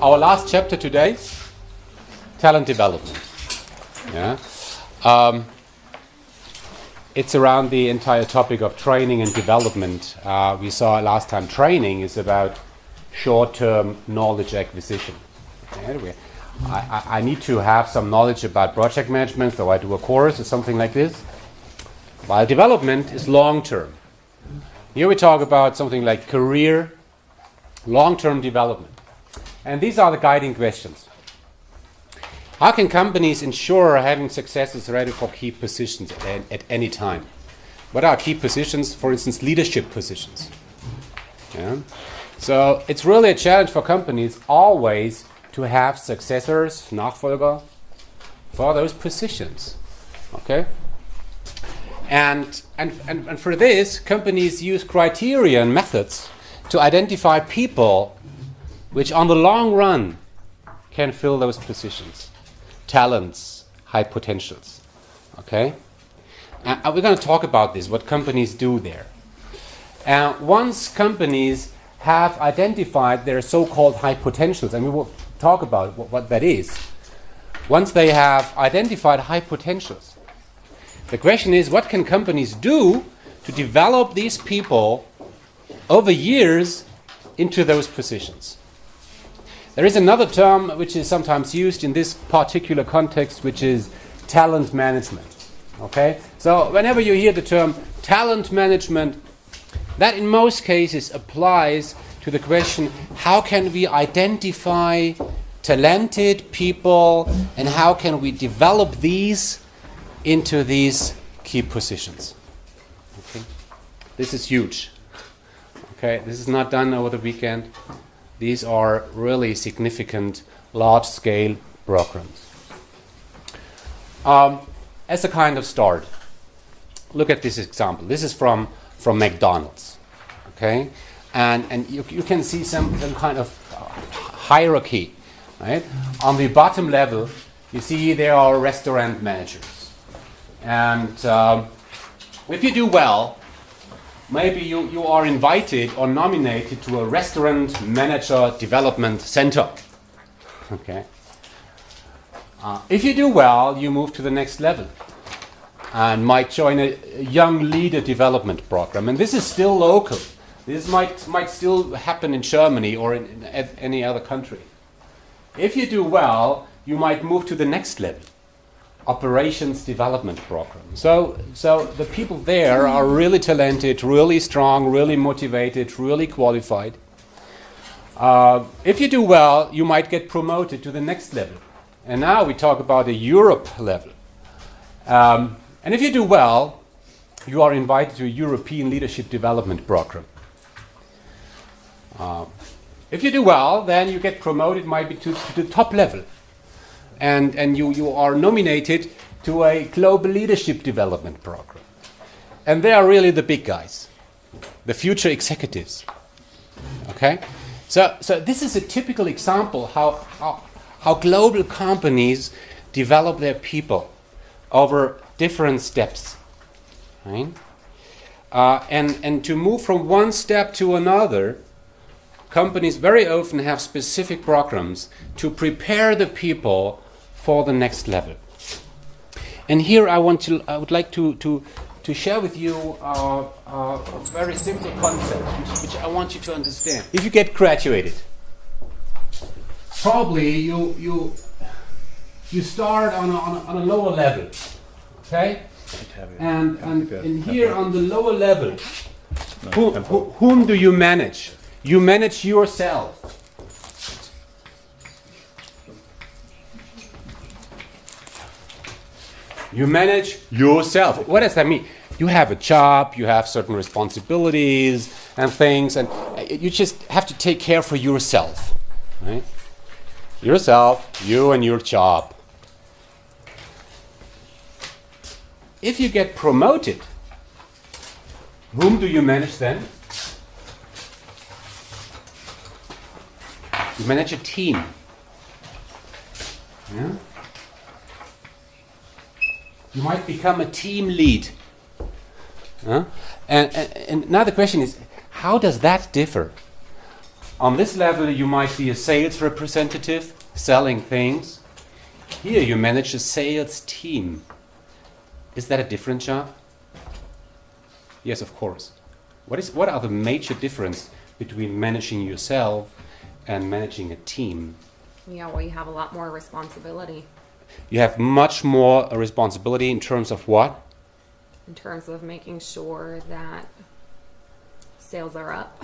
our last chapter today, talent development. Yeah. It's around the entire topic of training and development. We saw last time training is about short-term knowledge acquisition. Anyway, I need to have some knowledge about project management, so I do a course or something like this. While development is long-term. Here we talk about something like career, long-term development. And these are the guiding questions. How can companies ensure having successors ready for key positions at any time? What are key positions? For instance, leadership positions. Yeah. So it's really a challenge for companies always to have successors, Nachfolger, for those positions. Okay? And for this, companies use criteria and methods to identify people which on the long run can fill those positions. Talents, high potentials. Okay? And we're going to talk about this, what companies do there. Once companies have identified their so-called high potentials, and we will talk about what that is. Once they have identified high potentials, the question is, what can companies do to develop these people over years into those positions? There is another term which is sometimes used in this particular context, which is talent management. Okay? So whenever you hear the term talent management, that in most cases applies to the question, how can we identify talented people and how can we develop these into these key positions? Okay? This is huge. Okay? This is not done over the weekend. These are really significant, large-scale programs. As a kind of start, look at this example. This is from McDonald's. Okay? And you can see some kind of hierarchy. Right? On the bottom level, you see there are restaurant managers. And if you do well, maybe you are invited or nominated to a restaurant manager development center. Okay. If you do well, you move to the next level and might join a young leader development program. And this is still local. This might still happen in Germany or in any other country. If you do well, you might move to the next level. Operations development program. So the people there are really talented, really strong, really motivated, really qualified. If you do well, you might get promoted to the next level. And now we talk about a Europe level. And if you do well, you are invited to a European leadership development program. If you do well, then you get promoted maybe to the top level. And you are nominated to a global leadership development program. And they are really the big guys, the future executives. Okay? So this is a typical example how global companies develop their people over different steps. Right? And to move from one step to another, companies very often have specific programs to prepare the people for the next level. And here I would like to share with you a very simple concept which I want you to understand. If you get graduated, probably you start on a lower level, okay? And here on the lower level, whom do you manage? You manage yourself. You manage yourself. What does that mean? You have a job, you have certain responsibilities and things, and you just have to take care for yourself. Right? Yourself, you and your job. If you get promoted, whom do you manage then? You manage a team. Yeah? You might become a team lead. And now the question is, how does that differ On this level, you might be a sales representative selling things. Here, you manage a sales team. Is that a different job? Yes, of course. What are the major difference between managing yourself and managing a team? Yeah, well, you have a lot more responsibility. You have much more responsibility in terms of what? In terms of making sure that sales are up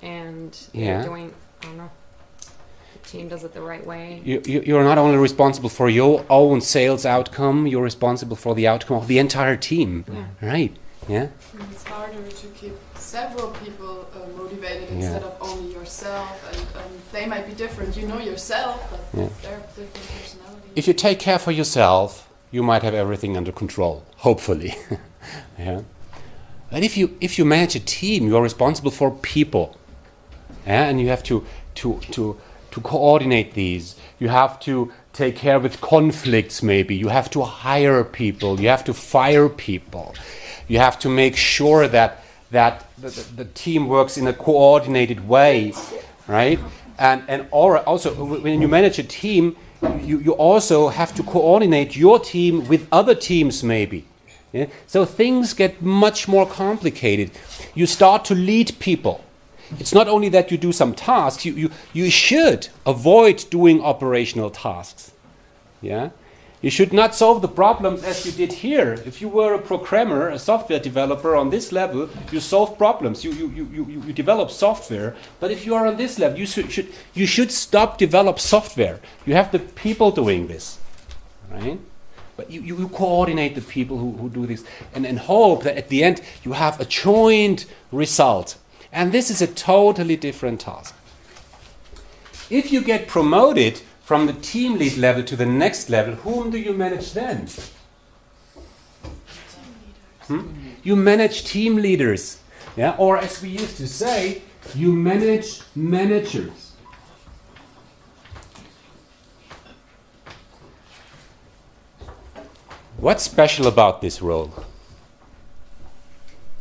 and you're doing, I don't know, the team does it the right way. You're not only responsible for your own sales outcome, you're responsible for the outcome of the entire team. Yeah. Right? Yeah. And it's harder to keep several people motivated instead of only yourself, and they might be different. You know yourself, but they're different personalities. If you take care for yourself, you might have everything under control, hopefully. Yeah. But if you manage a team, you are responsible for people, and you have to coordinate these. You have to take care with conflicts. Maybe you have to hire people. You have to fire people. You have to make sure that the team works in a coordinated way, right? And also when you manage a team, you also have to coordinate your team with other teams, maybe. Yeah? So things get much more complicated. You start to lead people. It's not only that you do some tasks. You should avoid doing operational tasks. Yeah. You should not solve the problems as you did here. If you were a programmer, a software developer on this level, you solve problems. You develop software. But if you are on this level, you should stop develop software. You have the people doing this, right? But you coordinate the people who do this and hope that at the end you have a joint result. And this is a totally different task. If you get promoted from the team lead level to the next level, whom do you manage then? You manage team leaders. Yeah? Or as we used to say, you manage managers. What's special about this role?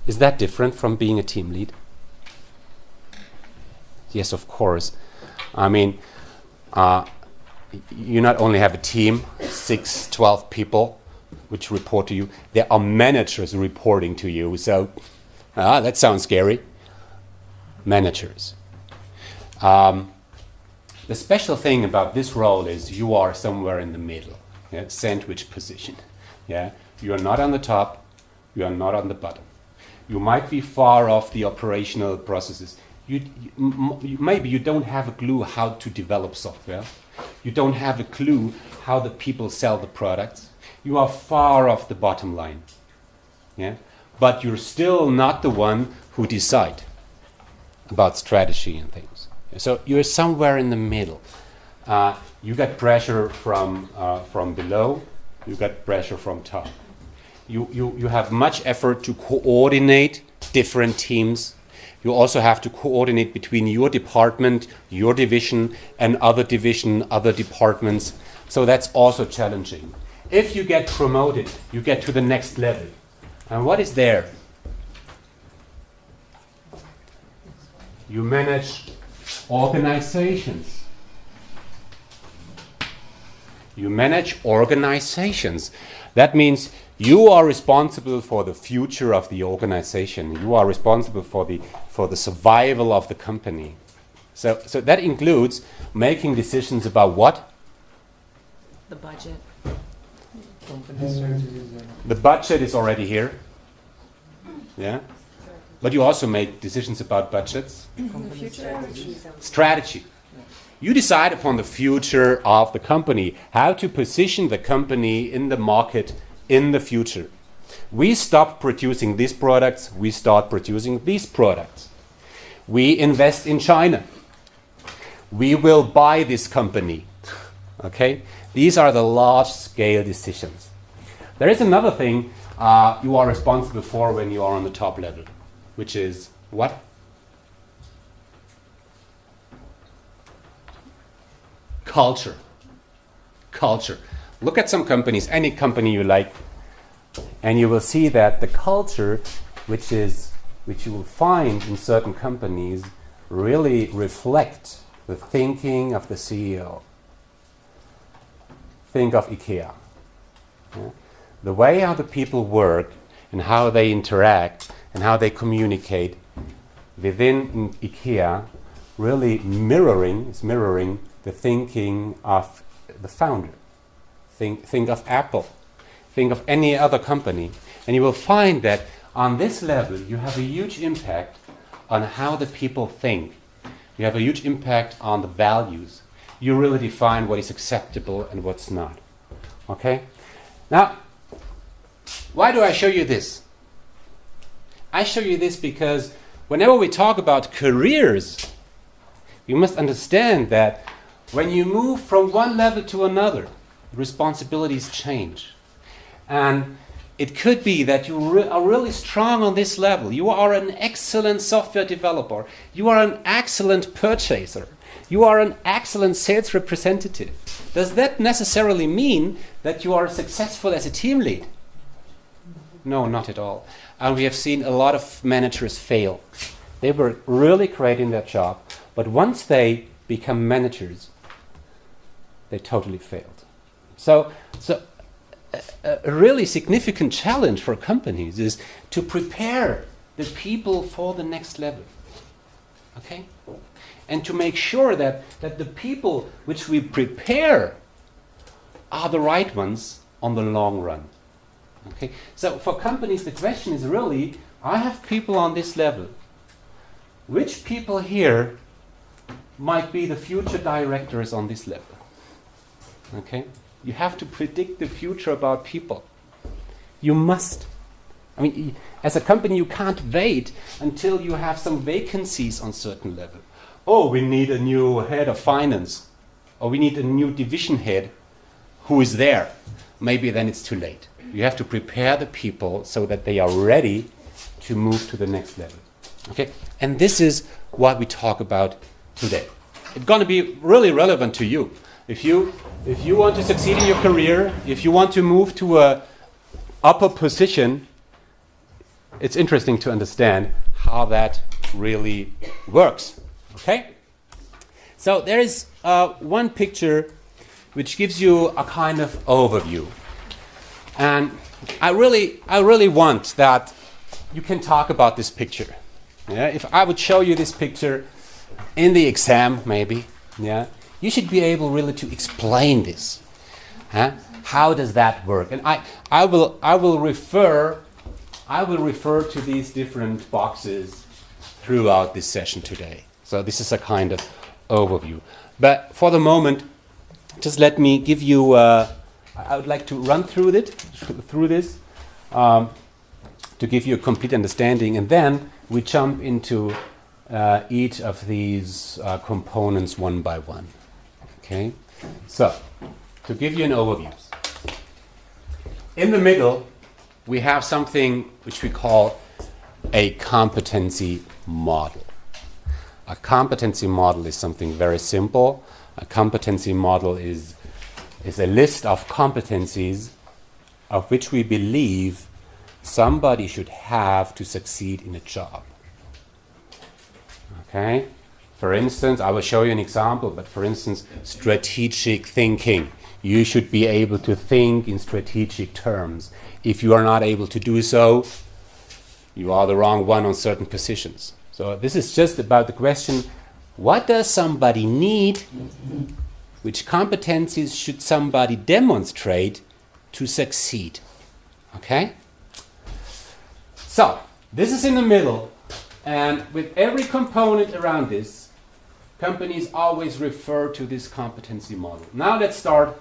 Is that different from being a team lead? Yes, of course. I mean, you not only have a team, 6, 12 people, which report to you. There are managers reporting to you. So that sounds scary. Managers. The special thing about this role is you are somewhere in the middle, sandwich position. Yeah, you are not on the top, you are not on the bottom. You might be far off the operational processes. Maybe you don't have a clue how to develop software. You don't have a clue how the people sell the products. You are far off the bottom line. Yeah? But you're still not the one who decide about strategy and things. So you're somewhere in the middle. You got pressure from below. You got pressure from top. You have much effort to coordinate different teams. You also have to coordinate between your department, your division, and other division, other departments. So that's also challenging. If you get promoted, you get to the next level. And what is there? You manage organizations. You manage organizations. That means you are responsible for the future of the organization. You are responsible for the survival of the company. So that includes making decisions about what? The budget. The budget is already here. Yeah? But you also make decisions about budgets. The future. Strategy. You decide upon the future of the company, how to position the company in the market in the future. We stop producing these products, we start producing these products. We invest in China. We will buy this company. Okay? These are the large-scale decisions. There is another thing you are responsible for when you are on the top level, which is what? Culture. Culture. Look at some companies, any company you like, and you will see that the culture, which you will find in certain companies, really reflect the thinking of the CEO. Think of IKEA. Yeah? The way how the people work and how they interact and how they communicate within IKEA really mirroring the thinking of the founder. Think of Apple. Think of any other company. And you will find that on this level you have a huge impact on how the people think. You have a huge impact on the values. You really define what is acceptable and what's not. Okay? Now, why do I show you this? I show you this because whenever we talk about careers, you must understand that when you move from one level to another, responsibilities change. And it could be that you are really strong on this level. You are an excellent software developer. You are an excellent purchaser. You are an excellent sales representative. Does that necessarily mean that you are successful as a team lead? No, not at all. And we have seen a lot of managers fail. They were really great in their job, but once they become managers, they totally failed. So a really significant challenge for companies is to prepare the people for the next level. Okay? And to make sure that the people which we prepare are the right ones on the long run. Okay? So for companies, the question is really, I have people on this level. Which people here might be the future directors on this level? Okay? You have to predict the future about people. You must. I mean, as a company, you can't wait until you have some vacancies on certain level. Oh, we need a new head of finance. Or we need a new division head. Who is there? Maybe then it's too late. You have to prepare the people so that they are ready to move to the next level. Okay? And this is what we talk about today. It's going to be really relevant to you. If you want to succeed in your career, if you want to move to a upper position, it's interesting to understand how that really works. Okay? So there is one picture which gives you a kind of overview. And I really want that you can talk about this picture. Yeah? If I would show you this picture in the exam, maybe, yeah, you should be able really to explain this. Huh? How does that work? And I will refer to these different boxes throughout this session today. So this is a kind of overview. But for the moment, just let me give you. I would like to run through this to give you a complete understanding, and then we jump into each of these components one by one. Okay, so to give you an overview, in the middle we have something which we call a competency model. A competency model is something very simple. A competency model is a list of competencies of which we believe somebody should have to succeed in a job. Okay? For instance, I will show you an example, but for instance, strategic thinking. You should be able to think in strategic terms. If you are not able to do so, you are the wrong one on certain positions. So this is just about the question, what does somebody need? Which competencies should somebody demonstrate to succeed? Okay? So, this is in the middle, and with every component around this, companies always refer to this competency model. Now let's start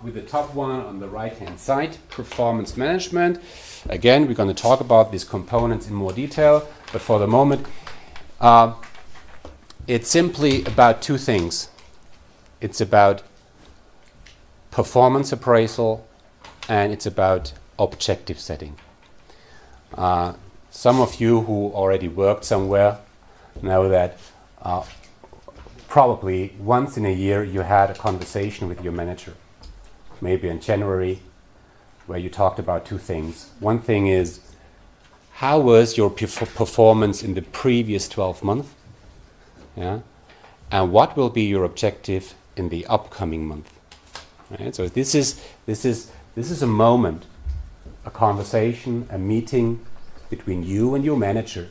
with the top one on the right-hand side, performance management. Again, we're going to talk about these components in more detail, but for the moment, it's simply about two things. It's about performance appraisal, and it's about objective setting. Some of you who already worked somewhere know that probably once in a year you had a conversation with your manager, maybe in January, where you talked about two things. One thing is, how was your performance in the previous 12 months? Yeah, and what will be your objective in the upcoming month? Right? So this is a moment, a conversation, a meeting between you and your manager,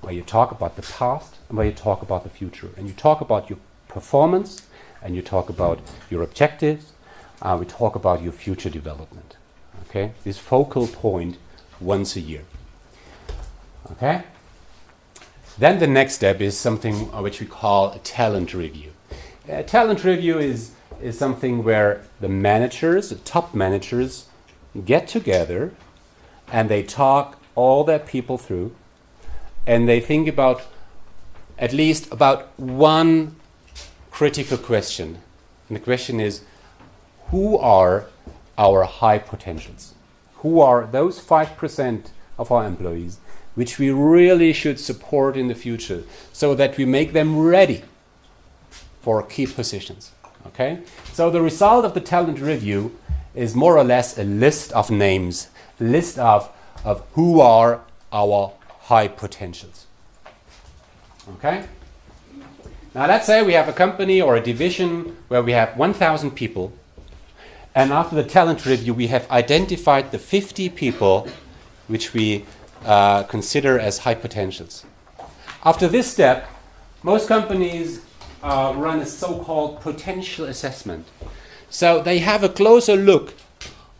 where you talk about the past and where you talk about the future, and you talk about your performance, and you talk about your objectives. We talk about your future development. Okay, this focal point once a year. Okay. Then the next step is something which we call a talent review. A talent review is something where the managers, the top managers, get together and they talk all their people through, and they think about at least about one critical question. And the question is, who are our high potentials? Who are those 5% of our employees which we really should support in the future so that we make them ready for key positions? Okay? So the result of the talent review is more or less a list of names, a list of who are our high potentials. Okay? Now let's say we have a company or a division where we have 1,000 people, and after the talent review we have identified the 50 people which we consider as high potentials. After this step, most companies run a so-called potential assessment. So they have a closer look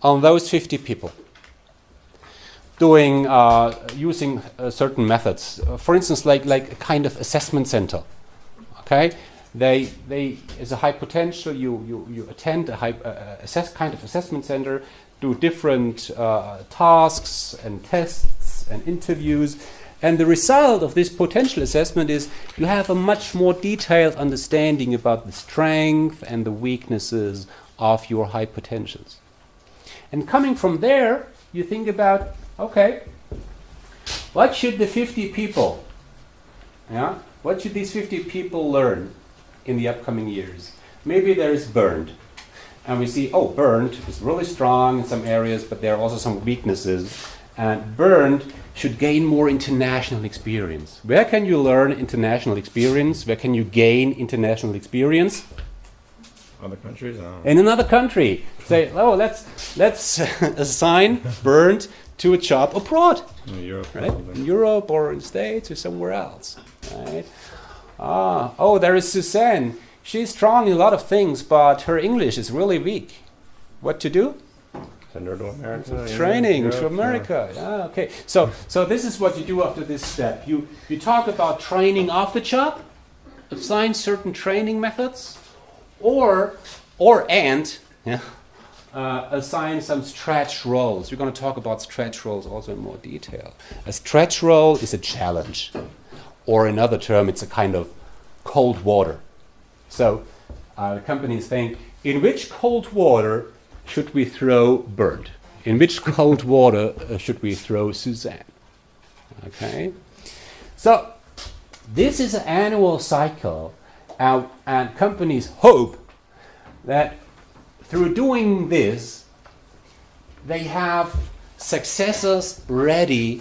on those 50 people, doing using certain methods. For instance, like a kind of assessment center. Okay, they as a high potential, you attend a kind of assessment center, do different tasks and tests and interviews, and the result of this potential assessment is you have a much more detailed understanding about the strength and the weaknesses of your high potentials. And coming from there, you think about, okay, what should the 50 people, what should these 50 people learn in the upcoming years? Maybe there is Bernd, and we see, Bernd is really strong in some areas, but there are also some weaknesses, and Bernd should gain more international experience. Where can you learn international experience? Where can you gain international experience? Other countries? In another country. Say, let's assign Bernd to a job abroad. In Europe, right? In Europe or in the States or somewhere else. Right? There is Suzanne. She's strong in a lot of things, but her English is really weak. What to do? Send her to America. Training to America. Yeah, okay. So this is what you do after this step. You talk about training off the job, assign certain training methods, or assign some stretch roles. We're going to talk about stretch roles also in more detail. A stretch role is a challenge, or in other term, it's a kind of cold water. So companies think, in which cold water should we throw Bernd? In which cold water should we throw Suzanne? Okay. So this is an annual cycle, and companies hope that through doing this, they have successors ready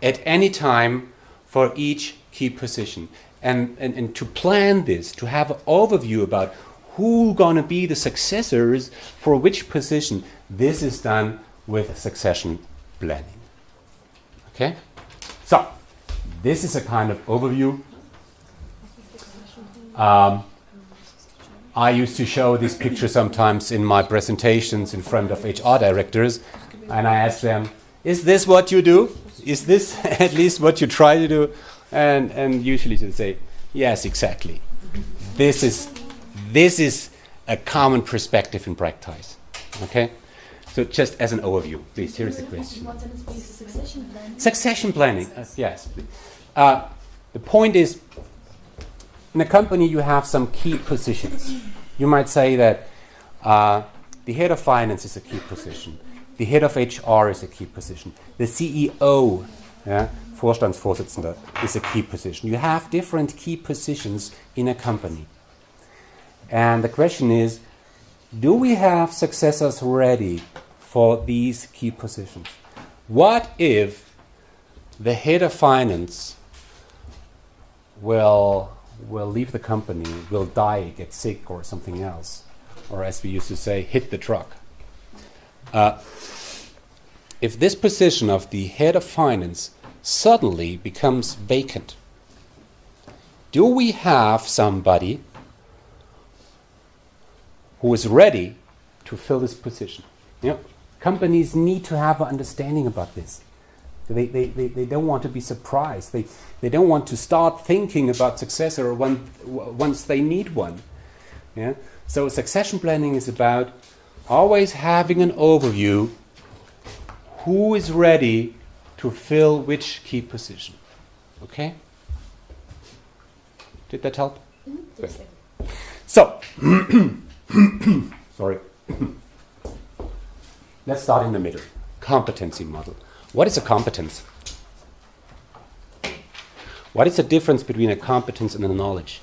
at any time for each key position. And to plan this, to have an overview about who going to be the successors for which position, this is done with succession planning. Okay? So, this is a kind of overview. I used to show this picture sometimes in my presentations in front of HR directors, and I ask them, is this what you do? Is this at least what you try to do? And usually they say, yes, exactly. This is a common perspective in practice. Okay? So just as an overview, please, here is the question. What is succession planning? Succession planning, yes. The point is, in a company you have some key positions. You might say that the head of finance is a key position. The head of HR is a key position. The CEO, Vorstandsvorsitzender, is a key position. You have different key positions in a company. And the question is, do we have successors ready for these key positions? What if the head of finance will will leave the company, will die, get sick, or something else, or as we used to say, hit the truck. If this position of the head of finance suddenly becomes vacant, do we have somebody who is ready to fill this position? You know, companies need to have an understanding about this. They don't want to be surprised. They don't want to start thinking about successor once they need one. Yeah? So succession planning is about always having an overview who is ready to fill which key position. Okay? Did that help? Good. So, sorry. Let's start in the middle. Competency model. What is a competence? What is the difference between a competence and a knowledge?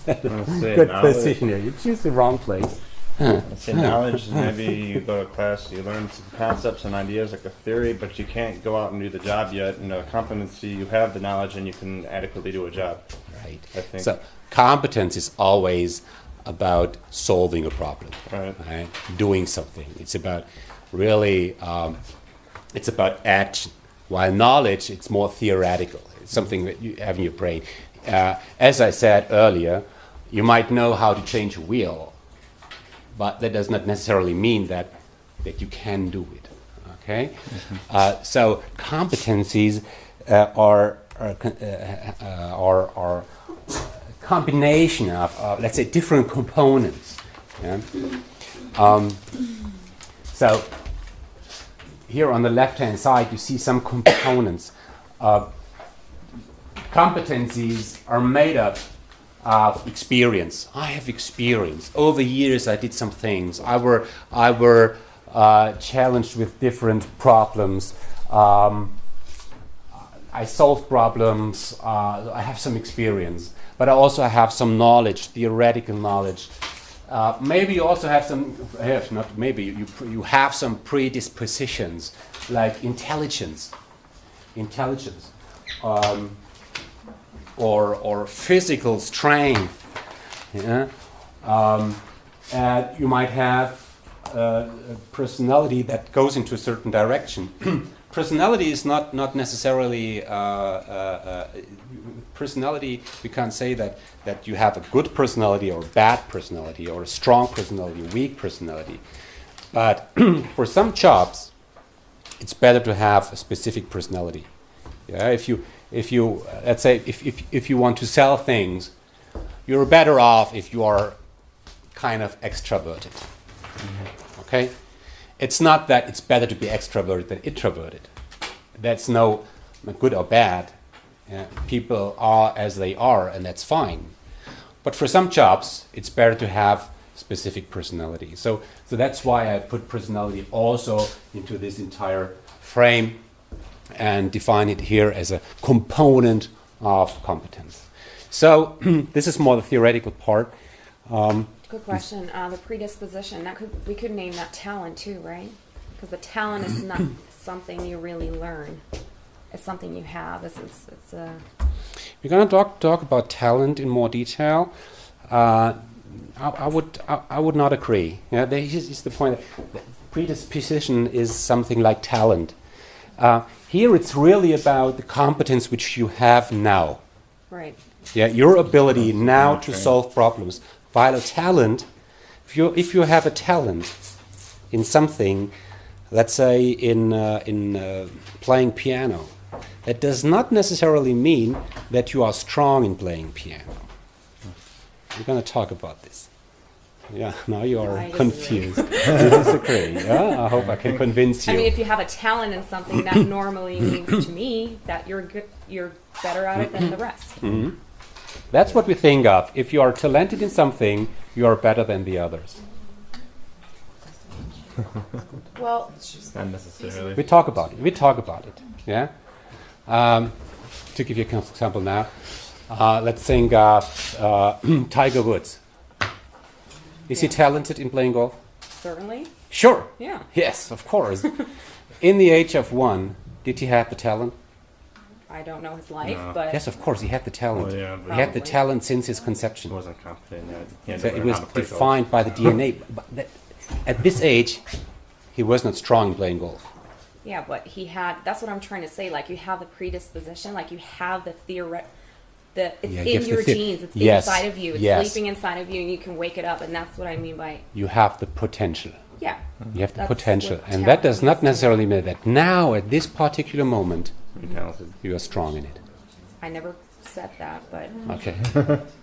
Good position here. You choose the wrong place. I'd say knowledge is maybe you go to class, you learn some concepts and ideas like a theory, but you can't go out and do the job yet. In a competency, you have the knowledge and you can adequately do a job. Right. I think. So competence is always about solving a problem, right? Doing something. It's about really, it's about action. While knowledge, it's more theoretical. It's something that you have in your brain. As I said earlier, you might know how to change a wheel, but that does not necessarily mean that you can do it. Okay, so competencies are combination of let's say different components. Yeah? So here on the left-hand side, you see some components. Competencies are made up of experience. I have experience. Over years, I did some things. I were challenged with different problems. I solved problems. I have some experience, but I also have some knowledge, theoretical knowledge. Maybe you also have some. Not maybe you have some predispositions like intelligence, or physical strength. Yeah? And you might have a personality that goes into a certain direction. Personality is not necessarily personality. We can't say that you have a good personality or a bad personality or a strong personality, a weak personality. But for some jobs, it's better to have a specific personality. Yeah, if you let's say if you want to sell things, you're better off if you are kind of extroverted. Mm-hmm. Okay, it's not that it's better to be extroverted than introverted. That's no good or bad. People are as they are, and that's fine. But for some jobs, it's better to have specific personality. So that's why I put personality also into this entire frame and define it here as a component of competence. So this is more the theoretical part. Good question. The predisposition, we could name that talent too, right? Because the talent is not something you really learn. It's something you have. We're going to talk about talent in more detail. I would not agree. Yeah, here's the point. Predisposition is something like talent. Here it's really about the competence which you have now. Right. Yeah, your ability now to solve problems. While a talent, if you have a talent in something, let's say in playing piano, that does not necessarily mean that you are strong in playing piano. We're going to talk about this. Yeah, now you are confused. You disagree. Yeah, I hope I can convince you. I mean, if you have a talent in something, that normally means to me that you're better at it than the rest. Mm-hmm. That's what we think of. If you are talented in something, you are better than the others. Well, not necessarily. We talk about it. Yeah. To give you an example now, let's think of Tiger Woods. Is he talented in playing golf? Certainly. Sure. Yeah. Yes, of course. In the age of 1, did he have the talent? I don't know his life, No. but Yes, of course, he had the talent. Well, yeah, but He had the Probably. talent since his he conception. wasn't confident yet. He had So to it learn was how to play golf. defined by the DNA. But at this age, he was not strong in playing golf. yeah, but he had. That's what I'm trying to say. Like you have the predisposition, like you have the it's Yeah, in gives the your the- genes. It's yes, inside of you. It's yes. sleeping inside of you, and you can wake it up. And that's what I mean by You have the potential. yeah. You have the That's potential. what And that does talent not is. necessarily mean that now, at this particular moment, You're talented. you are strong in it. I never said that, but Okay.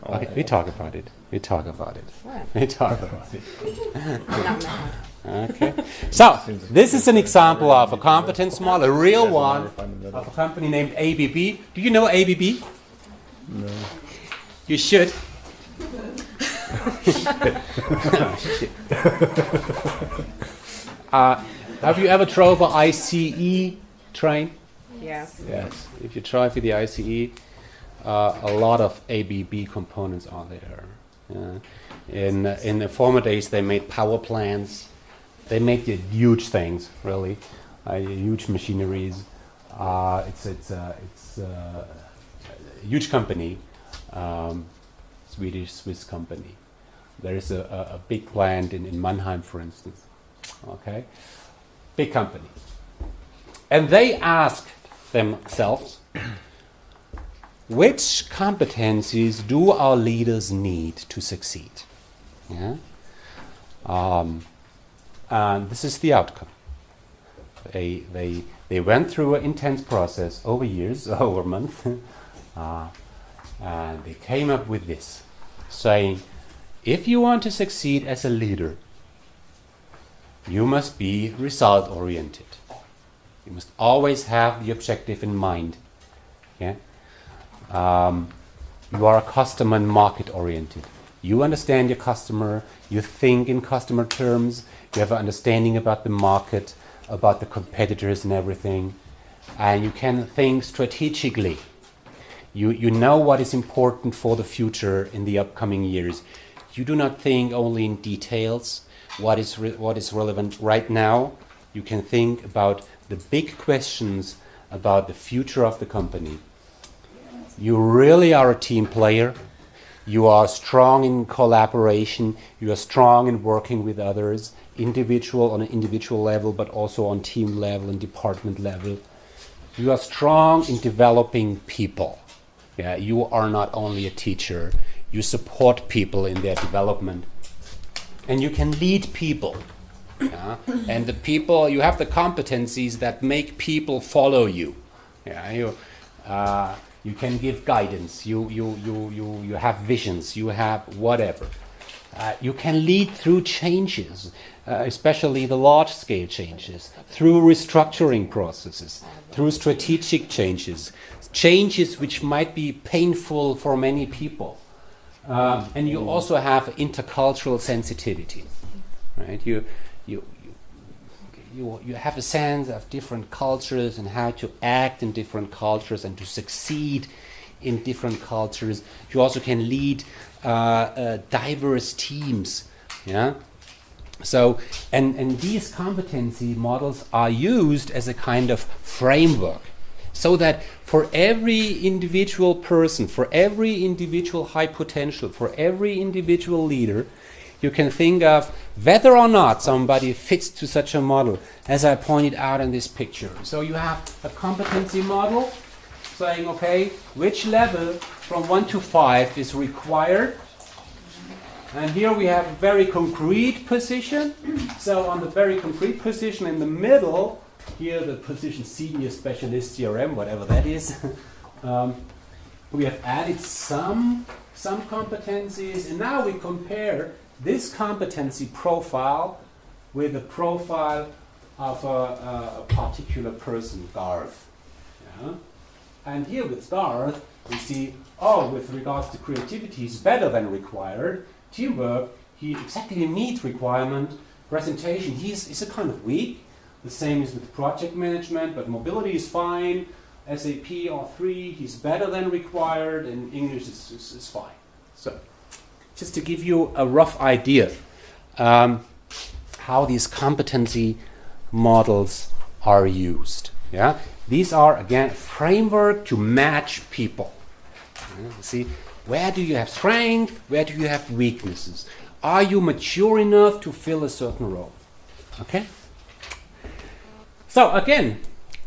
Okay. We talk about it. We talk about it. what? We talk about it. Not mad. Okay. So, this is an example of a competence model, a real one, of a company named ABB. Do you know ABB? No. You should. Have you ever drove an ICE train? Yes. Yes. If you drive with the ICE, a lot of ABB components are there. In the former days, they made power plants. They made the huge things, really, huge machineries. It's a huge company, Swiss company. There is a big plant in Mannheim, for instance. Okay, big company, and they asked themselves, which competencies do our leaders need to succeed? Yeah. And this is the outcome. They went through an intense process over years, over months, and they came up with this, saying, if you want to succeed as a leader, you must be result-oriented. You must always have the objective in mind. Yeah? You are customer and market-oriented. You understand your customer, you think in customer terms, you have an understanding about the market, about the competitors and everything, and you can think strategically. You know what is important for the future in the upcoming years. You do not think only in details, what is relevant right now. You can think about the big questions about the future of the company. You really are a team player. You are strong in collaboration. You are strong in working with others, on an individual level, but also on team level and department level. You are strong in developing people. Yeah, you are not only a teacher. You support people in their development, and you can lead people. Yeah? And the people, you have the competencies that make people follow you. Yeah, you can give guidance. You have visions. You have whatever. You can lead through changes, especially the large-scale changes, through restructuring processes, through strategic changes which might be painful for many people. And you also have intercultural sensitivity, right? You have a sense of different cultures and how to act in different cultures and to succeed in different cultures. You also can lead diverse teams, yeah. So, and these competency models are used as a kind of framework, so that for every individual person, for every individual high potential, for every individual leader, you can think of whether or not somebody fits to such a model, as I pointed out in this picture. So you have a competency model saying, okay, which level from 1 to 5 is required? And here we have a very concrete position. So on the very concrete position in the middle, here the position senior specialist CRM, whatever that is, we have added some competencies, and now we compare this competency profile with the profile of a particular person, Garth. Yeah? And here with Garth, we see, with regards to creativity, he's better than required. Teamwork, he exactly meets requirement. Presentation, he's a kind of weak. The same is with project management, but mobility is fine. SAP R3, he's better than required, and English is fine. So, just to give you a rough idea, how these competency models are used. Yeah, these are again a framework to match people. See, where do you have strength? Where do you have weaknesses? Are you mature enough to fill a certain role? Okay? So again,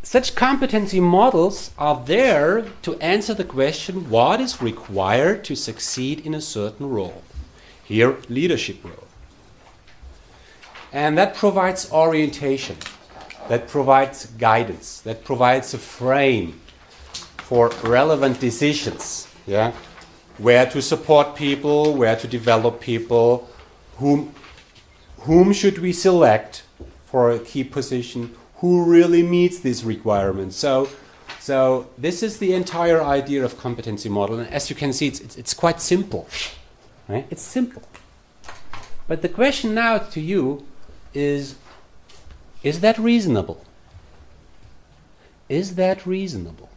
such competency models are there to answer the question, what is required to succeed in a certain role? Here, leadership role. And that provides orientation, that provides guidance, that provides a frame for relevant decisions. Yeah? Where to support people, where to develop people, whom should we select for a key position, who really meets these requirements. So this is the entire idea of competency model. And as you can see, it's quite simple. Right? It's simple. But the question now to you is that reasonable? Is that reasonable?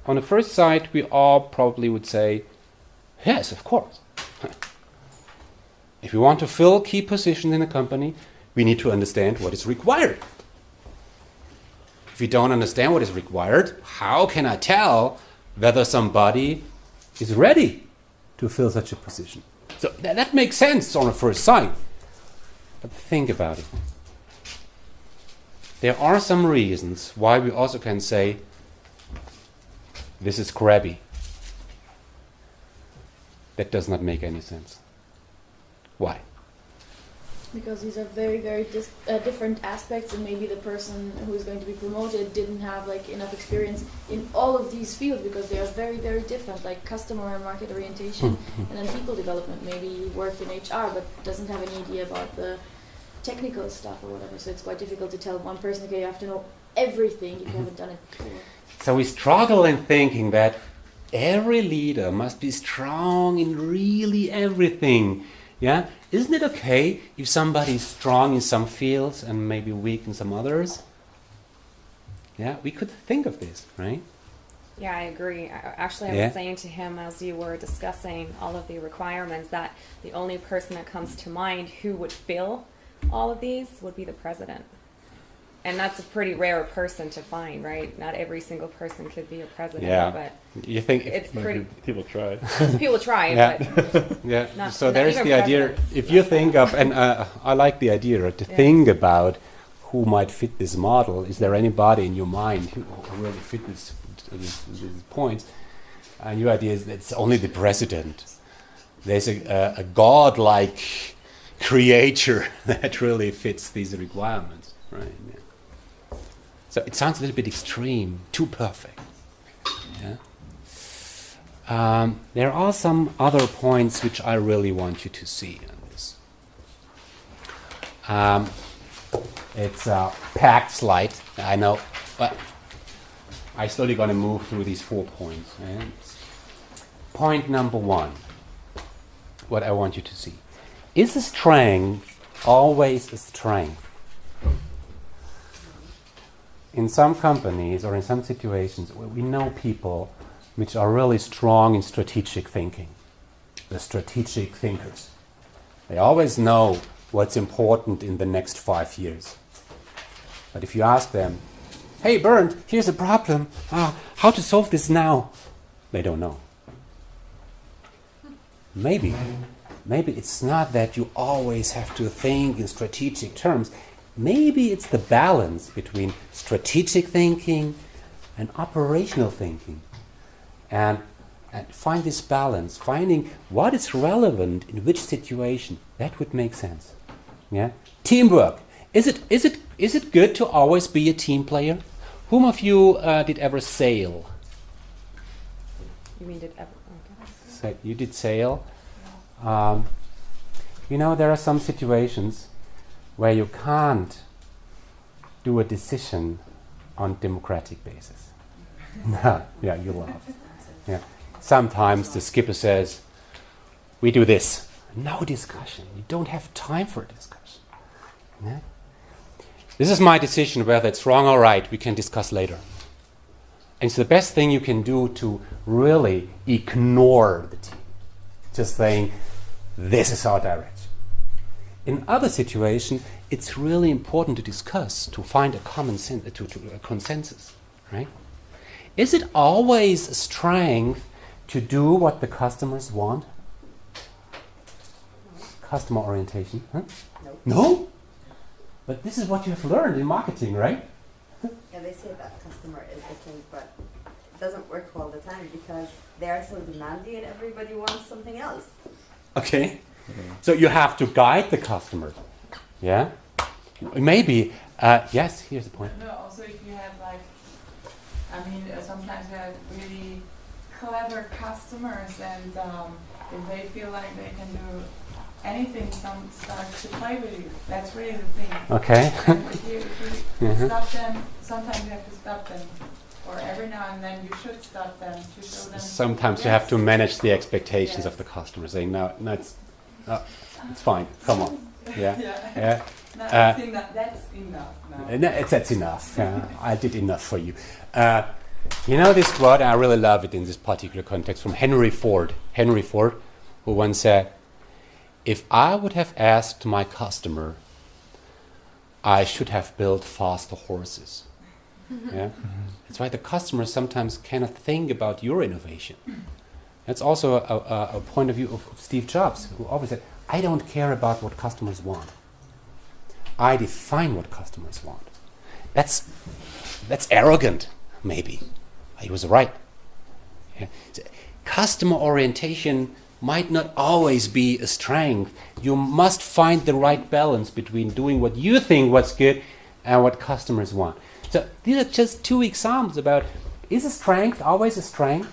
On the first sight, we all probably would say, yes, of course. If we want to fill key positions in a company, we need to understand what is required. If we don't understand what is required, how can I tell whether somebody is ready to fill such a position? So that makes sense on the first sight. But think about it. There are some reasons why we also can say, this is crabby. That does not make any sense. Why? Because these are very, very different aspects, and maybe the person who is going to be promoted didn't have enough experience in all of these fields, because they are very, very different, like customer and market orientation, and then people development. Maybe he worked in HR but doesn't have any idea about the technical stuff or whatever. So it's quite difficult to tell one person, okay, you have to know everything if you haven't done it before. So we struggle in thinking that every leader must be strong in really everything. Yeah? Isn't it okay if somebody is strong in some fields and maybe weak in some others? Yeah, we could think of this, right? Yeah, I agree. Actually, I was saying to him as you were discussing all of the requirements that the only person that comes to mind who would fill all of these would be the president. And that's a pretty rare person to find, right? Not every single person could be a president, but you think it's pretty. People try. People try, but not, so not there's the idea. If you think of, and I like the idea to think about who might fit this model. Is there anybody in your mind who really fit these points? And your idea is that it's only the president. There's a godlike creator that really fits these requirements, right? Yeah. So it sounds a little bit extreme, too perfect. Yeah? There are some other points which I really want you to see on this. It's a packed slide, I know, but I'm slowly going to move through these 4 points. And point number 1, what I want you to see. Is a strength always a strength? In some companies or in some situations, we know people which are really strong in strategic thinking. The strategic thinkers. They always know what's important in the next 5 years. But if you ask them, hey Bernd, here's a problem, how to solve this now? They don't know. Maybe it's not that you always have to think in strategic terms. Maybe it's the balance between strategic thinking and operational thinking. And find this balance, finding what is relevant in which situation, that would make sense. Yeah? Teamwork. Is it good to always be a team player? Whom of you did ever sail? You mean did ever? So you did sail. There are some situations where you can't do a decision on democratic basis. Yeah, you laugh. Yeah. Sometimes the skipper says, we do this. No discussion. You don't have time for a discussion. Yeah? This is my decision, whether it's wrong or right, we can discuss later. And it's the best thing you can do to really ignore the team. Just saying, this is our direction. In other situations, it's really important to discuss, to find a common sense, a consensus, right? Is it always a strength to do what the customers want? Customer orientation, huh? No? But this is what you have learned in marketing, right? Yeah, they say that customer is the king, but it doesn't work all the time because they are so demanding and everybody wants something else. Okay. So you have to guide the customer. Yeah? Maybe, yes, here's the point. No, also if you have sometimes you have really clever customers and if they feel like they can do anything, some start to play with you. That's really the thing. Okay. And if you stop them, sometimes you have to stop them. Or every now and then you should stop them to show them. Sometimes you have to manage the expectations of the customer, saying, no, it's fine, come on. Yeah. Yeah. No, that's enough. That's enough. I did enough for you. You know this quote, I really love it in this particular context, from Henry Ford. Henry Ford, who once said, if I would have asked my customer, I should have built faster horses. Yeah? That's why the customer sometimes cannot think about your innovation. That's also a point of view of Steve Jobs, who always said, I don't care about what customers want. I define what customers want. That's arrogant, maybe. He was right. Yeah. So, customer orientation might not always be a strength. You must find the right balance between doing what you think what's good and what customers want. So these are just two examples about, is a strength always a strength?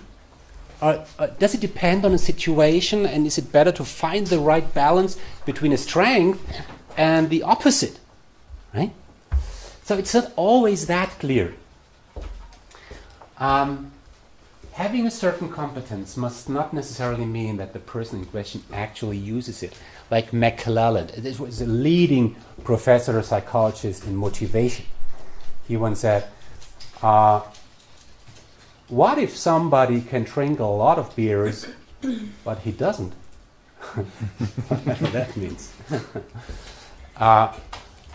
Does it depend on a situation, and is it better to find the right balance between a strength and the opposite? Right? So it's not always that clear. Having a certain competence must not necessarily mean that the person in question actually uses it. Like McClelland, this was a leading professor, psychologist in motivation. He once said, what if somebody can drink a lot of beers, but he doesn't? Whatever that means.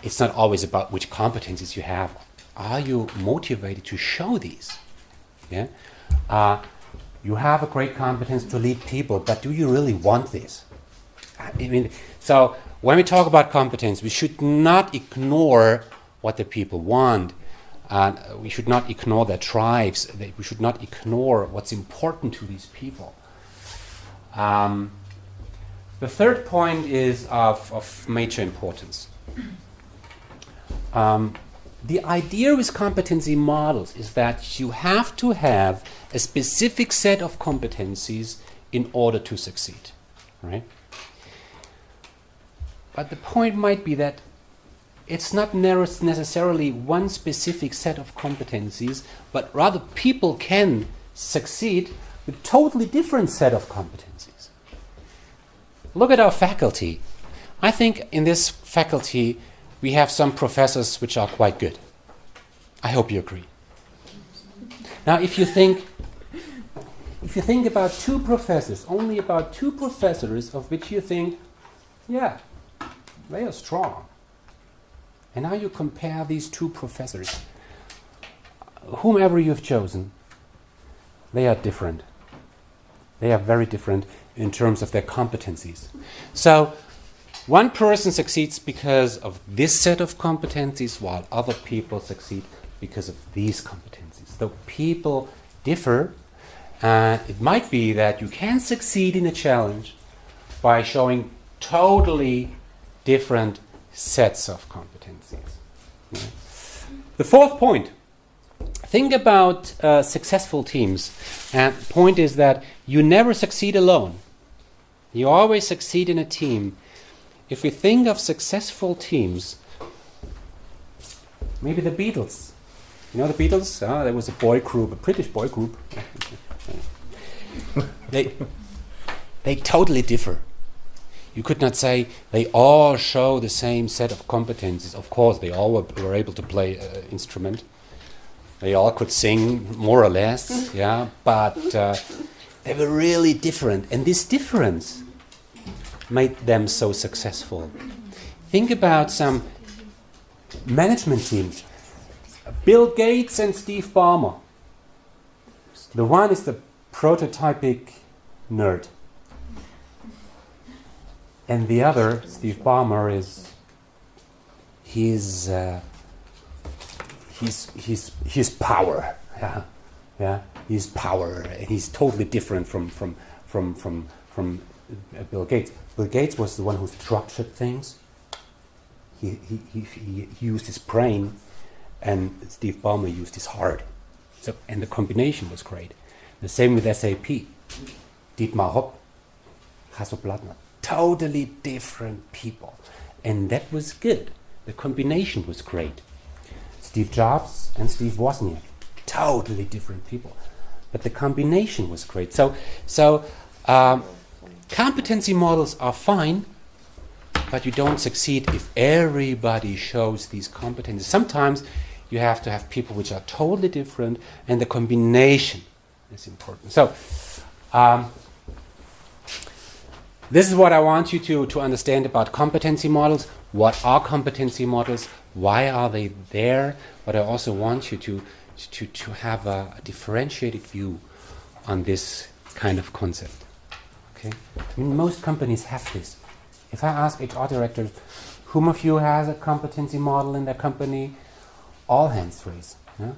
It's not always about which competencies you have. Are you motivated to show these? Yeah. You have a great competence to lead people, but do you really want this? So when we talk about competence, we should not ignore what the people want. We should not ignore their drives. We should not ignore what's important to these people. The third point is of major importance. The idea with competency models is that you have to have a specific set of competencies in order to succeed, right? But the point might be that it's not necessarily one specific set of competencies, but rather people can succeed with a totally different set of competencies. Look at our faculty. I think in this faculty we have some professors which are quite good. I hope you agree. Now if you think about two professors, only about two professors of which you think, yeah, they are strong. And now you compare these two professors. Whomever you've chosen, they are different. They are very different in terms of their competencies. So one person succeeds because of this set of competencies, while other people succeed because of these competencies. So people differ. It might be that you can succeed in a challenge by showing totally different sets of competencies. Right? The fourth point, think about successful teams. And the point is that you never succeed alone. You always succeed in a team. If we think of successful teams, maybe the Beatles. You know the Beatles? There was a boy group, a British boy group. They totally differ. You could not say they all show the same set of competencies. Of course, they all were able to play an instrument. They all could sing, more or less, yeah. But they were really different, and this difference made them so successful. think about some management teams. Bill Gates and Steve Ballmer. The one is the prototypic nerd. And the other, Steve Ballmer, he's power. Yeah. He's power, and he's totally different from Bill Gates. Bill Gates was the one who structured things. He used his brain, and Steve Ballmer used his heart. So, and the combination was great. The same with SAP. Dietmar Hopp, Hasso Plattner, totally different people, and that was good. The combination was great. Steve Jobs and Steve Wozniak, totally different people, but the combination was great. So competency models are fine, but you don't succeed if everybody shows these competencies. Sometimes you have to have people which are totally different, and the combination is important. So this is what I want you to understand about competency models. What are competency models? Why are they there? But I also want you to have a differentiated view on this kind of concept. Okay? I mean, most companies have this. If I ask HR directors, whom of you has a competency model in their company? All hands raise. Yeah?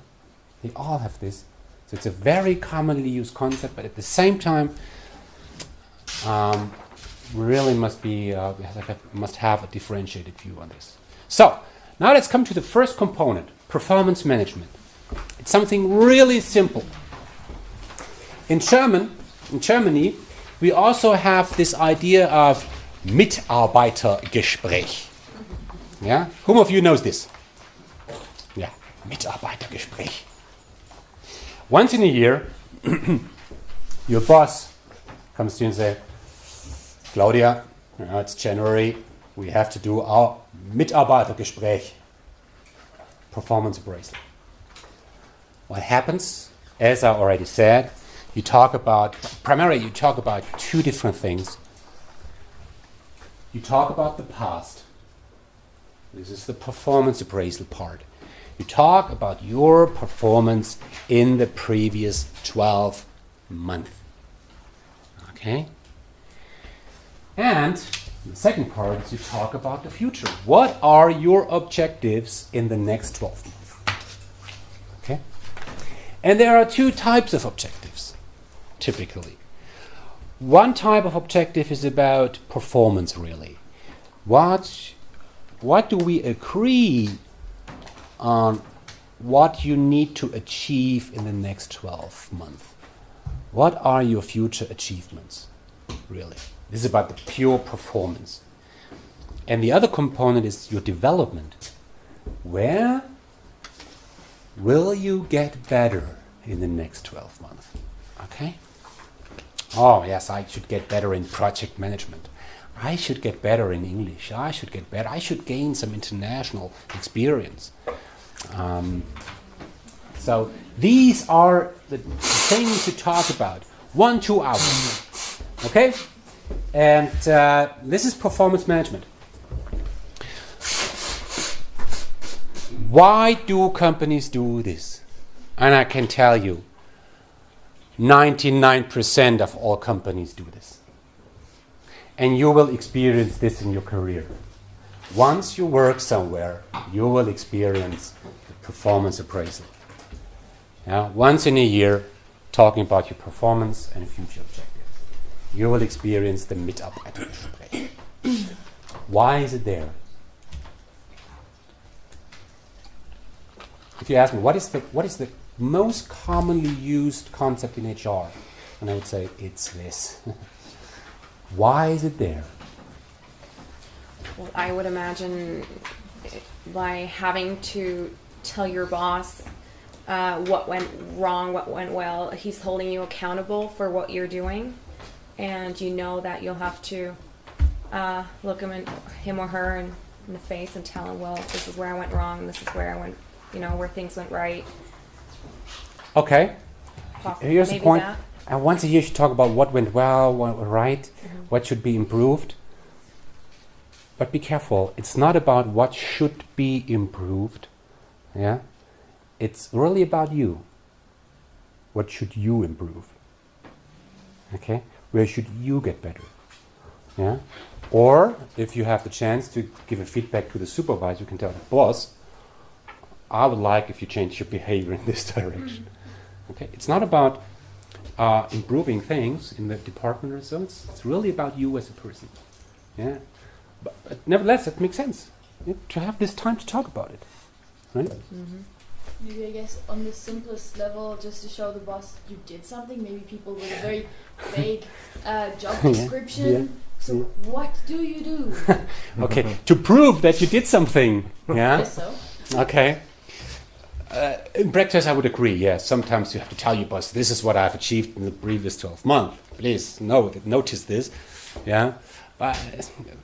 They all have this. So it's a very commonly used concept, but at the same time, we really must have a differentiated view on this. So now let's come to the first component, performance management. It's something really simple. In Germany, we also have this idea of Mitarbeitergespräch. Yeah? Whom of you knows this? Yeah, Mitarbeitergespräch. Once in a year, your boss comes to you and says, Claudia, it's January, we have to do our Mitarbeitergespräch, performance appraisal. What happens, as I already said, primarily you talk about two different things. You talk about the past. This is the performance appraisal part. You talk about your performance in the previous 12 months. Okay? And the second part is you talk about the future. What are your objectives in the next 12 months? Okay? And there are two types of objectives, typically. One type of objective is about performance, really. What do we agree on what you need to achieve in the next 12 months? What are your future achievements, really? This is about the pure performance. And the other component is your development. Where will you get better in the next 12 months? Okay? Oh, yes, I should get better in project management. I should get better in English. I should gain some international experience. So these are the things to talk about. 1-2 hours. Okay? And this is performance management. Why do companies do this? And I can tell you, 99% of all companies do this. And you will experience this in your career. Once you work somewhere, you will experience the performance appraisal. Yeah? Once in a year, talking about your performance and future objectives. You will experience the Mitarbeitergespräch. Why is it there? If you ask me, what is the most commonly used concept in HR? And I would say, it's this. Why is it there? Well, I would imagine by having to tell your boss what went wrong, what went well, he's holding you accountable for what you're doing. And you know that you'll have to look him or her in the face and tell him, well, this is where I went wrong, and this is where I went, where things went right. Okay. Here's the point. That. And once a year, you talk about what went well, what went right, what should be improved. but be careful. It's not about what should be improved. Yeah, it's really about you. What should you improve? Okay, where should you get better? Yeah, or if you have the chance to give a feedback to the supervisor, you can tell the boss, I would like if you change your behavior in this direction. Okay, it's not about improving things in the department or so. It's really about you as a person. Yeah, but nevertheless, it makes sense to have this time to talk about it, right? Maybe I guess on the simplest level, just to show the boss you did something. Maybe people with a very vague job description. Yeah. So what do you do? Okay, to prove that you did something. Yeah. Yes, so. Okay. In practice, I would agree. Yes, sometimes you have to tell your boss, "This is what I've achieved in the previous 12 months. Please notice this." Yeah. But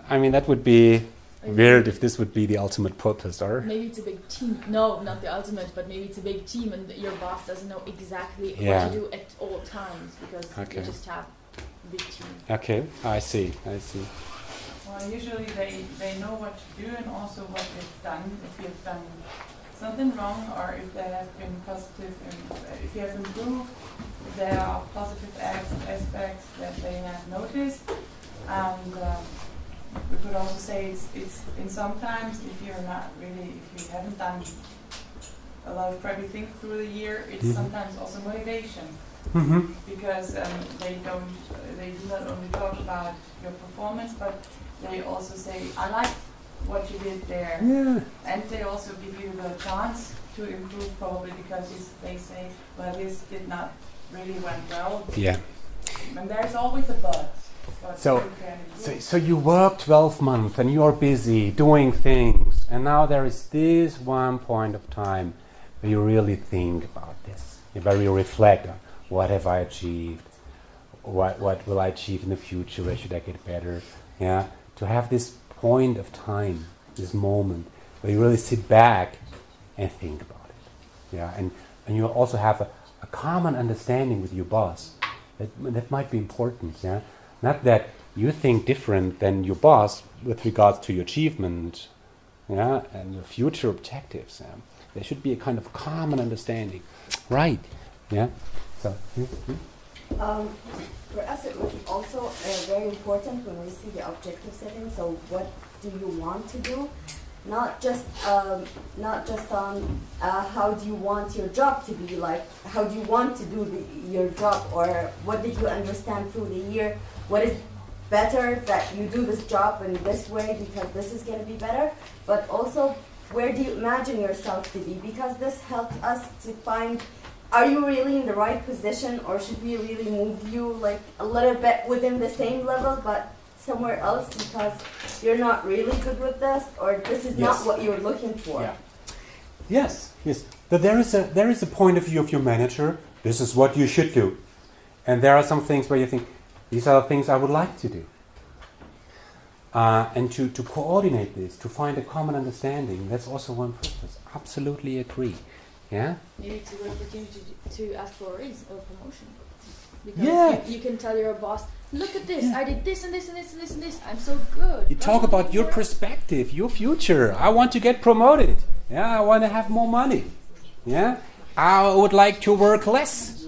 I mean, that would be weird if this would be the ultimate purpose, or Maybe it's a big team. No, not the ultimate, but maybe it's a big team, and your boss doesn't know exactly Yeah. what to do at all times because Okay. you just have a big team. Okay, I see. Well, usually they know what to do and also what they've done, if you've done something wrong or if there have been positive, if you have improved, if there are positive aspects that they have noticed. And we could also say it's in sometimes if you're not really, if you haven't done a lot of everything through the year, it's sometimes also motivation. Because they do not only talk about your performance, but they also say, I like what you did there. Yeah. And they also give you the chance to improve probably because they say, well, this did not really went well. Yeah. And there's always a but. So- you can improve. So you work 12 months and you're busy doing things, and now there is this one point of time where you really think about this, where you reflect on what have I achieved, what will I achieve in the future, where should I get better, yeah? To have this point of time, this moment, where you really sit back and think about it, yeah? And you also have a common understanding with your boss. That might be important, yeah? Not that you think different than your boss with regards to your achievement, yeah, and your future objectives. Yeah? There should be a kind of common understanding, right? Yeah. So. For us, it was also very important when we see the objective setting. So, what do you want to do? Not just on how do you want your job to be like? How do you want to do your job, or what did you understand through the year? What is better that you do this job in this way because this is going to be better? But also, where do you imagine yourself to be? Because this helped us to find, are you really in the right position, or should we really move you like a little bit within the same level but somewhere else because you're not really good with this, or this is not what you're looking for? Yeah. Yes. But there is a point of view of your manager. This is what you should do, and there are some things where you think these are the things I would like to do. And to coordinate this, to find a common understanding, that's also one purpose. Absolutely agree. Yeah. Maybe it's a good opportunity to ask for a raise or promotion. Because Yeah. you can tell your boss, look at this, I did this and this and this and this and this, I'm so good. You talk about your perspective, your future. I want to get promoted. Yeah, I want to have more money. Yeah, I would like to work less.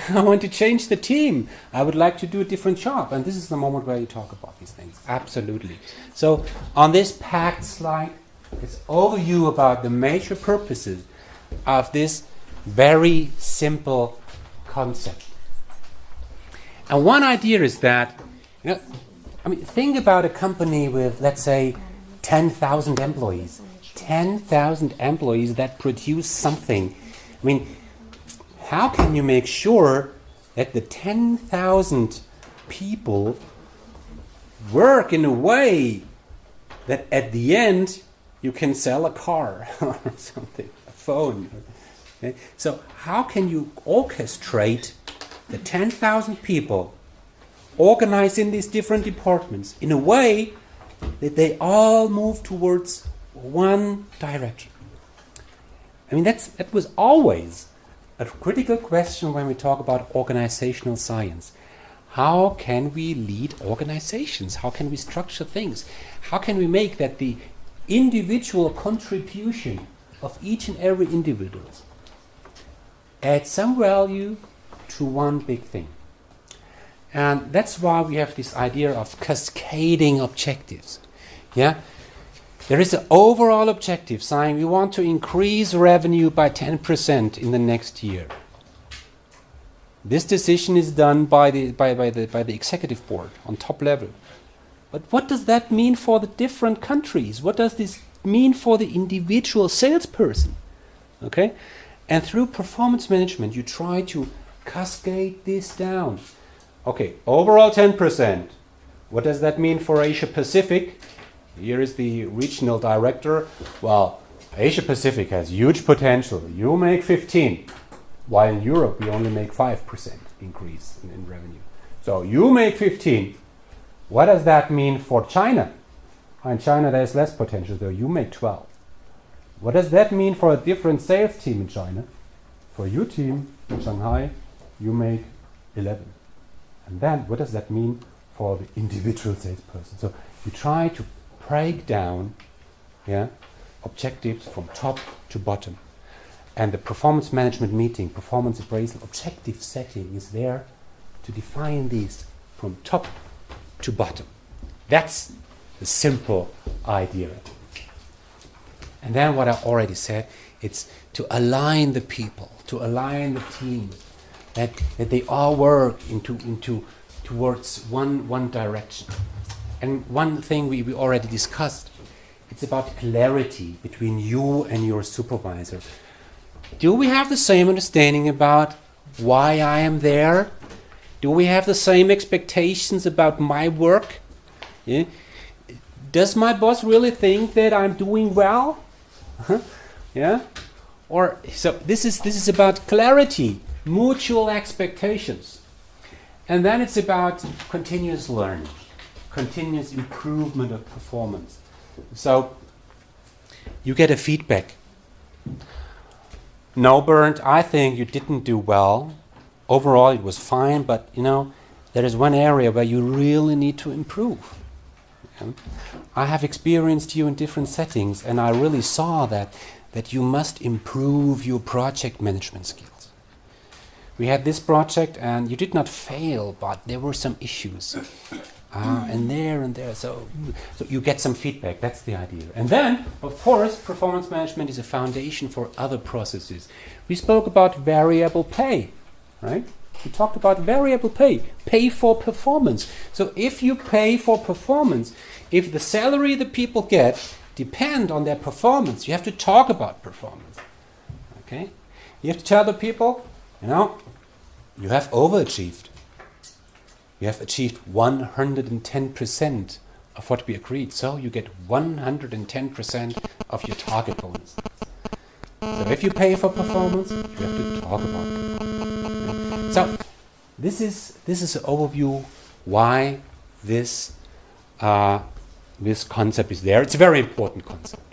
I want to change the team. I would like to do a different job. And this is the moment where you talk about these things. Absolutely. So on this packed slide, it's overview about the major purposes of this very simple concept. And one idea is that, think about a company with, let's say, 10,000 employees. 10,000 employees that produce something. How can you make sure that the 10,000 people work in a way that at the end you can sell a car or something, a phone? Okay? So how can you orchestrate the 10,000 people, organize in these different departments in a way that they all move towards one direction? That was always a critical question when we talk about organizational science. how can we lead organizations? How can we structure things? How can we make that the individual contribution of each and every individual add some value to one big thing? And that's why we have this idea of cascading objectives. Yeah? There is an overall objective saying we want to increase revenue by 10% in the next year. This decision is done by the executive board on top level. But what does that mean for the different countries? What does this mean for the individual salesperson? Okay? And through performance management, you try to cascade this down. Okay, overall 10%. What does that mean for Asia Pacific? Here is the regional director. Well, Asia Pacific has huge potential. You make 15. While in Europe, we only make 5% increase in revenue. So you make 15. What does that mean for China? In China, there's less potential, though. You make 12. What does that mean for a different sales team in China? For your team in Shanghai, you make 11. And then, what does that mean for the individual salesperson? So you try to break down objectives from top to bottom. And the performance management meeting, performance appraisal, objective setting is there to define these from top to bottom. That's the simple idea. And then what I already said, it's to align the people, to align the team, that they all work towards one direction. And one thing we already discussed, it's about clarity between you and your supervisor. Do we have the same understanding about why I am there? Do we have the same expectations about my work? Yeah? Does my boss really think that I'm doing well? Yeah? Or so this is about clarity, mutual expectations. And then it's about continuous learning, continuous improvement of performance. So you get a feedback. No, Bernd, I think you didn't do well. Overall, it was fine, but there is one area where you really need to improve. Yeah? I have experienced you in different settings, and I really saw that you must improve your project management skills. We had this project, and you did not fail, but there were some issues. And there. So you get some feedback. That's the idea. And then, of course, performance management is a foundation for other processes. We spoke about variable pay, right? We talked about variable pay for performance. So if you pay for performance, if the salary the people get depend on their performance, you have to talk about performance. Okay? You have to tell the people, you have overachieved. You have achieved 110% of what we agreed. So you get 110% of your target bonus. So if you pay for performance, you have to talk about performance. So this is an overview why this concept is there. It's a very important concept.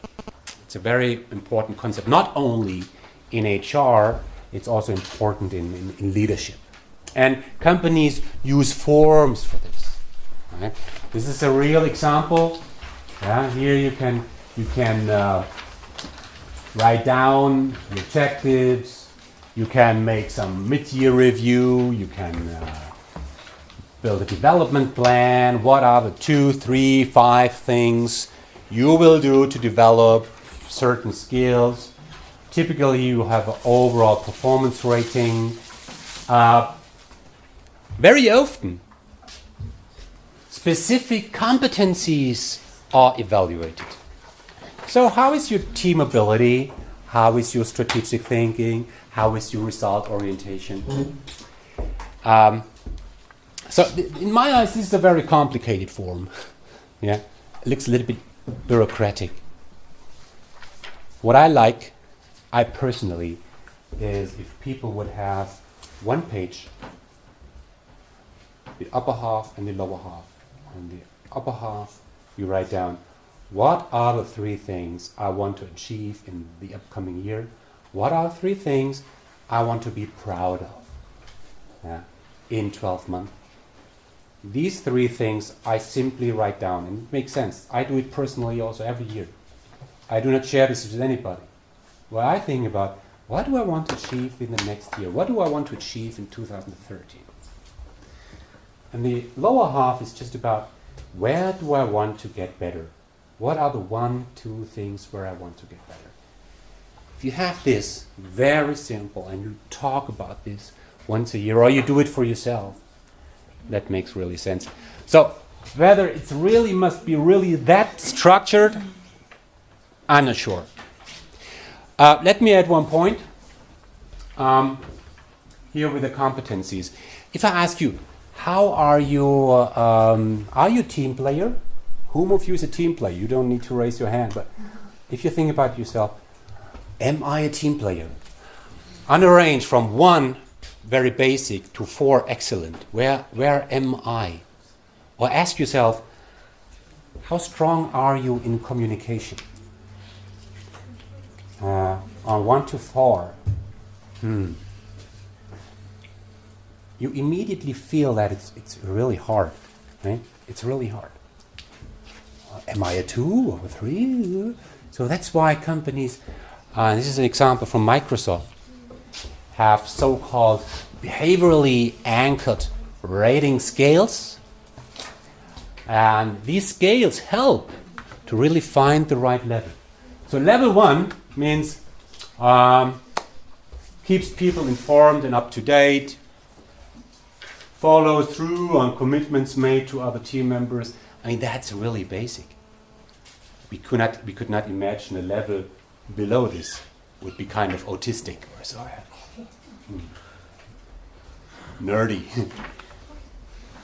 It's a very important concept, not only in HR, it's also important in leadership. And companies use forms for this. Right? This is a real example. Here you can write down your objectives. You can make some mid-year review. You can build a development plan. What are the 2, 3, 5 things you will do to develop certain skills? Typically, you have an overall performance rating. Very often, specific competencies are evaluated. So how is your team ability? How is your strategic thinking? How is your result orientation? So in my eyes, this is a very complicated form. Yeah, it looks a little bit bureaucratic. What I personally, is if people would have one page, the upper half and the lower half. On the upper half, you write down, what are the 3 things I want to achieve in the upcoming year? What are the 3 things I want to be proud of in 12 months? these 3 things I simply write down, and it makes sense. I do it personally also every year. I do not share this with anybody. Well, I think about, what do I want to achieve in the next year? What do I want to achieve in 2013? And the lower half is just about, where do I want to get better? What are the 1, 2 things where I want to get better? If you have this, very simple, and you talk about this once a year, or you do it for yourself, that makes really sense. So, whether it's really must be really that structured, I'm not sure. Let me add one point here with the competencies. If I ask you, how are you a team player? Whom of you is a team player? You don't need to raise your hand, but if you think about yourself, am I a team player? On a range from 1, very basic, to 4, excellent. Where am I? Or ask yourself, how strong are you in communication? On 1 to 4, you immediately feel that it's really hard, right? It's really hard. Am I a 2 or a 3? So that's why companies, this is an example from Microsoft, have so-called behaviorally anchored rating scales. And these scales help to really find the right level. So level 1 means keeps people informed and up to date, follows through on commitments made to other team members. I mean, that's really basic. We could not imagine a level below this would be kind of autistic or so. Nerdy.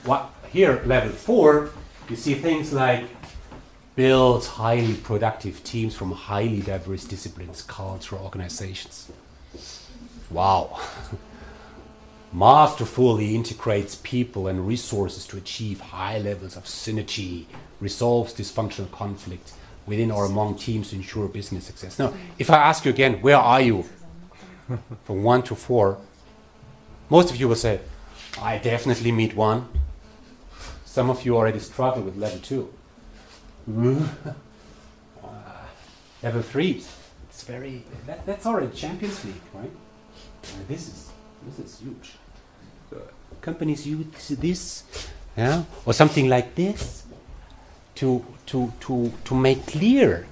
What here, level 4, you see things like builds highly productive teams from highly diverse disciplines, culture, organizations. Wow. Masterfully integrates people and resources to achieve high levels of synergy, resolves dysfunctional conflict within or among teams to ensure business success. Now, if I ask you again, where are you? From 1 to 4, most of you will say, I definitely meet 1. Some of you already struggle with level 2. Level 3, it's very, that's already Champions League, right? This is huge. Companies use this, yeah, or something like this to make clear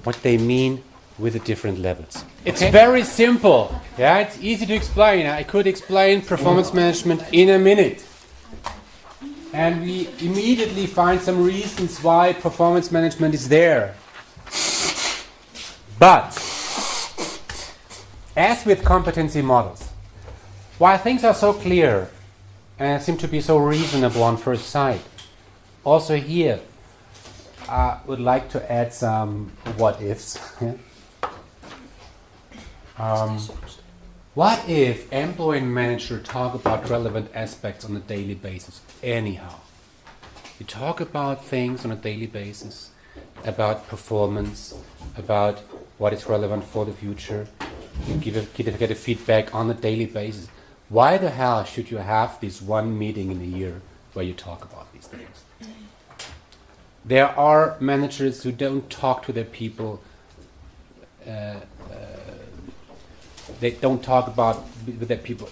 what they mean with the different levels. It's very simple. Yeah, it's easy to explain. I could explain performance management in a minute. And we immediately find some reasons why performance management is there. But, as with competency models, while things are so clear and seem to be so reasonable on first sight, also here I would like to add some what-ifs. What if employee and manager talk about relevant aspects on a daily basis anyhow? You talk about things on a daily basis, about performance, about what is relevant for the future. You get a feedback on a daily basis. Why the hell should you have this one meeting in a year where you talk about these things? There are managers who don't talk to their people. They don't talk about with their people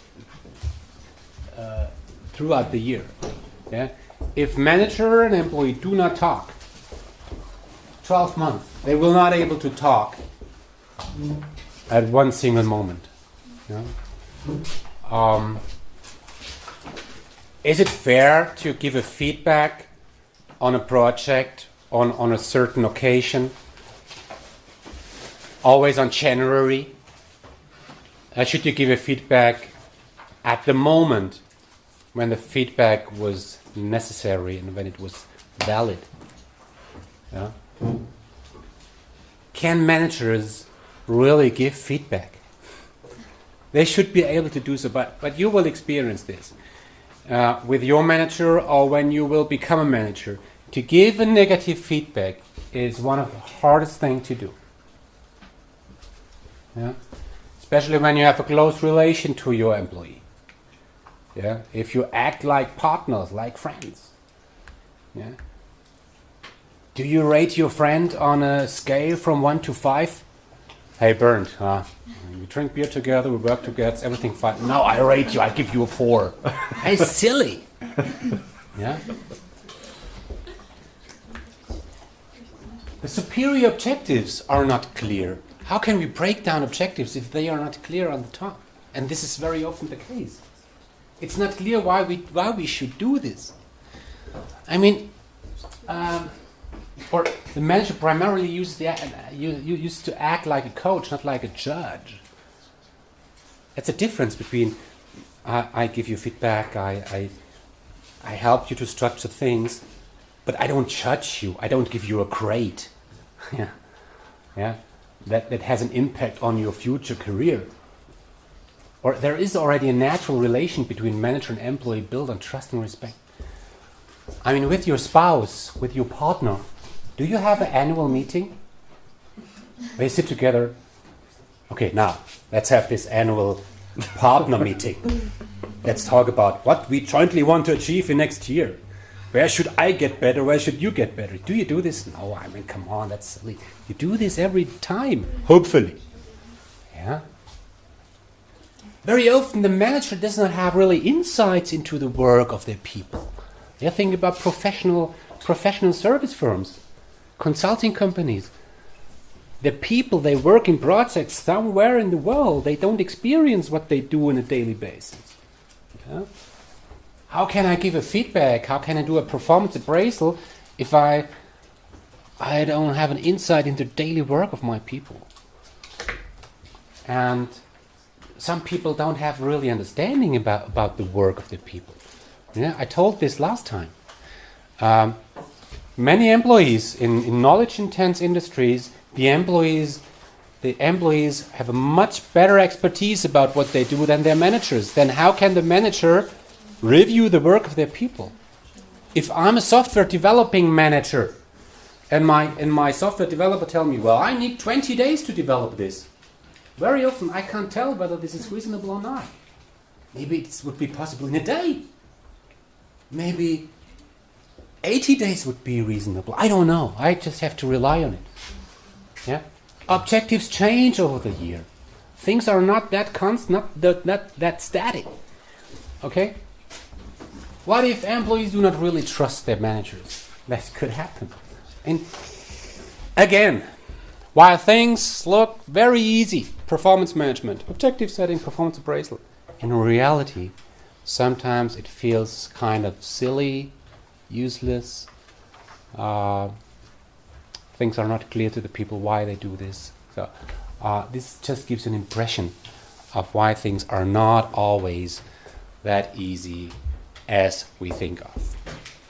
throughout the year. Yeah? If manager and employee do not talk, 12 months, they will not able to talk at one single moment. Yeah? Is it fair to give a feedback on a project on a certain occasion? Always on January? Should you give a feedback at the moment when the feedback was necessary and when it was valid? Yeah? Can managers really give feedback? They should be able to do so, but you will experience this with your manager or when you will become a manager. To give a negative feedback is one of the hardest things to do. Yeah? Especially when you have a close relation to your employee. Yeah? If you act like partners, like friends, Yeah. Do you rate your friend on a scale from 1 to 5? Hey, Bernd, we drink beer together, we work together, it's everything fine. No, I rate you, I give you a 4. Hey, silly. Yeah. The superior objectives are not clear. How can we break down objectives if they are not clear on the top? And this is very often the case. It's not clear why we should do this. I mean, or the manager primarily used to act like a coach, not like a judge. That's a difference between I give you feedback, I help you to structure things, but I don't judge you. I don't give you a grade. Yeah. That has an impact on your future career. Or there is already a natural relation between manager and employee built on trust and respect. I mean, with your spouse, with your partner, do you have an annual meeting? They sit together. Okay, now let's have this annual partner meeting. Let's talk about what we jointly want to achieve in next year. Where should I get better? Where should you get better? Do you do this? No, I mean, come on, that's silly. You do this every time, hopefully. Yeah. Very often the manager does not have really insights into the work of their people. They think about professional service firms, consulting companies. The people, they work in projects somewhere in the world. They don't experience what they do on a daily basis. Yeah? How can I give a feedback? How can I do a performance appraisal if I don't have an insight into the daily work of my people? And some people don't have really understanding about the work of the people. Yeah, I told this last time. Many employees in knowledge-intense industries, the employees have a much better expertise about what they do than their managers. Then how can the manager review the work of their people? If I'm a software developing manager and my software developer tell me, well, I need 20 days to develop this. Very often I can't tell whether this is reasonable or not. Maybe it would be possible in a day. Maybe 80 days would be reasonable. I don't know. I just have to rely on it. Yeah. Objectives change over the year. Things are not that constant, not that static. Okay? What if employees do not really trust their managers? That could happen. And again, while things look very easy, performance management, objective setting, performance appraisal, in reality, sometimes it feels kind of silly, useless. Things are not clear to the people why they do this. So this just gives an impression of why things are not always that easy as we think of.